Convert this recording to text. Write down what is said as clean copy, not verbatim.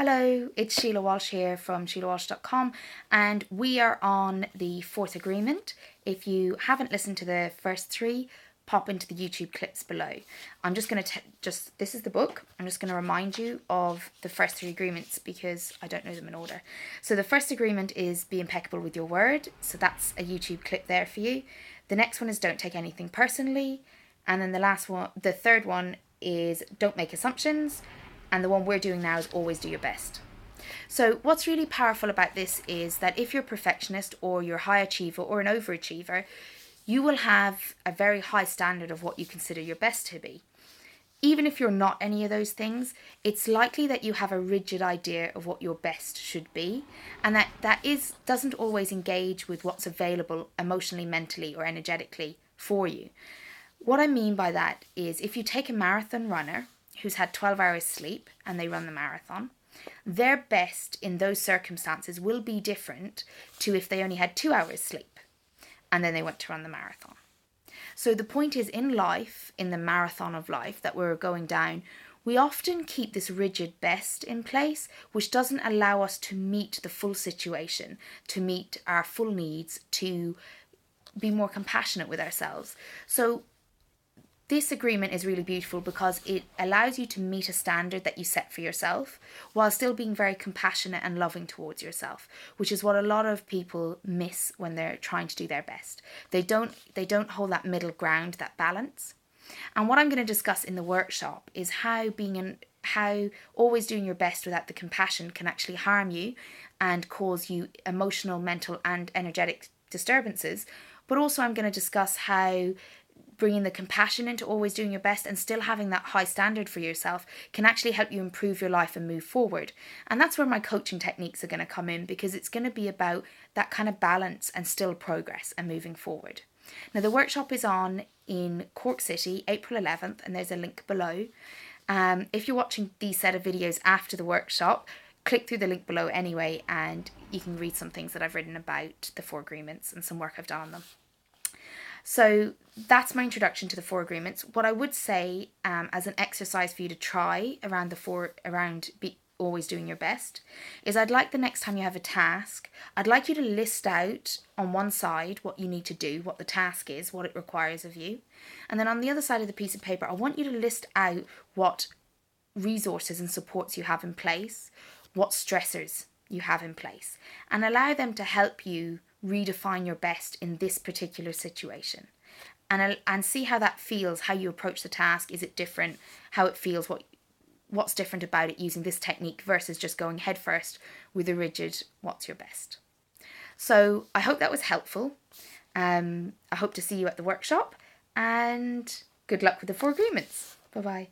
Hello, it's Sheila Walsh here from SheilaWalsh.com, and we are on the fourth agreement. If you haven't listened to the first three, pop into the YouTube clips below. I'm just going to this is the book. I'm just going to remind you of the first three agreements because I don't know them in order. So the first agreement is be impeccable with your word. So that's a YouTube clip there for you. The next one is don't take anything personally. And then the third one is don't make assumptions. And the one we're doing now is always do your best. So what's really powerful about this is that if you're a perfectionist or you're a high achiever or an overachiever, you will have a very high standard of what you consider your best to be. Even if you're not any of those things, it's likely that you have a rigid idea of what your best should be, and that doesn't always engage with what's available emotionally, mentally, or energetically for you. What I mean by that is if you take a marathon runner who's had 12 hours sleep and they run the marathon, their best in those circumstances will be different to if they only had 2 hours sleep and then they went to run the marathon. So the point is, in life, in the marathon of life that we're going down, we often keep this rigid best in place, which doesn't allow us to meet the full situation, to meet our full needs, to be more compassionate with ourselves. So this agreement is really beautiful because it allows you to meet a standard that you set for yourself while still being very compassionate and loving towards yourself, which is what a lot of people miss when they're trying to do their best. They don't hold that middle ground, that balance. And what I'm going to discuss in the workshop is how always doing your best without the compassion can actually harm you and cause you emotional, mental, and energetic disturbances. But also I'm going to discuss how bringing the compassion into always doing your best and still having that high standard for yourself can actually help you improve your life and move forward. And that's where my coaching techniques are going to come in, because it's going to be about that kind of balance and still progress and moving forward. Now, the workshop is on in Cork City, April 11th, and there's a link below. If you're watching these set of videos after the workshop, click through the link below anyway, and you can read some things that I've written about the 4 agreements and some work I've done on them. So that's my introduction to the 4 agreements. What I would say as an exercise for you to try around always doing your best is I'd like the next time you have a task, I'd like you to list out on one side what you need to do, what the task is, what it requires of you. And then on the other side of the piece of paper, I want you to list out what resources and supports you have in place, what stressors you have in place, and allow them to help you redefine your best in this particular situation, and see how that feels, how you approach the task. Is it different? How it feels? What's different about it using this technique versus just going head first with a rigid what's your best? So I hope that was helpful. I hope to see you at the workshop, and good luck with the 4 agreements. Bye bye.